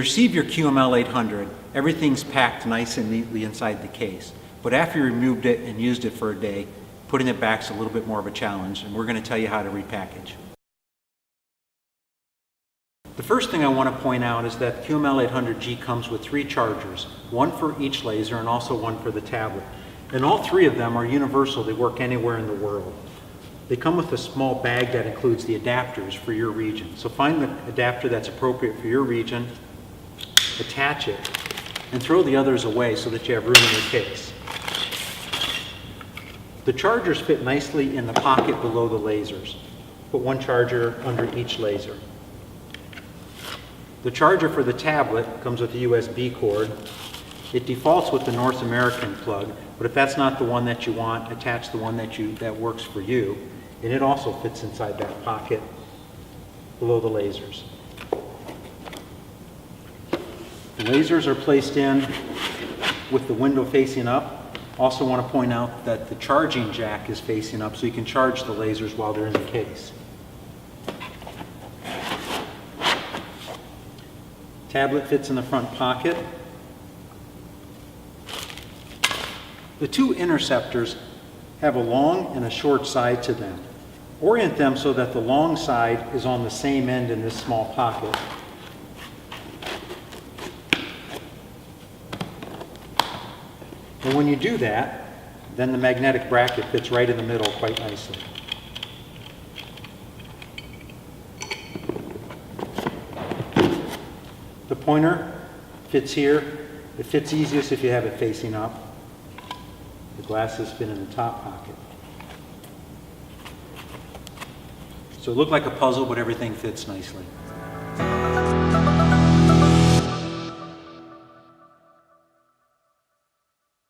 receive your QML800, everything's packed nice and neatly inside the case. But after you removed it and used it for a day, putting it back is a little bit more of a challenge, and we're going to tell you how to repackage. The first thing I want to point out is that QML800G comes with 3 chargers, one for each laser and also one for the tablet. And all 3 of them are universal. They work anywhere in the world. They come with a small bag that includes the adapters for your region. So find the adapter that's appropriate for your region, attach it, and throw the others away so that you have room in your case. The chargers fit nicely in the pocket below the lasers. Put one charger under each laser. The charger for the tablet comes with a USB cord. It defaults with the North American plug, but if that's not the one that you want, attach the one that works for you, and it also fits inside that pocket below the lasers. The lasers are placed in with the window facing up. Also want to point out that the charging jack is facing up so you can charge the lasers while they're in the case. Tablet fits in the front pocket. The 2 interceptors have a long and a short side to them. Orient them so that the long side is on the same end in this small pocket. And when you do that, then the magnetic bracket fits right in the middle quite nicely. The pointer fits here. It fits easiest if you have it facing up. The glasses fit in the top pocket. So it looked like a puzzle, but everything fits nicely.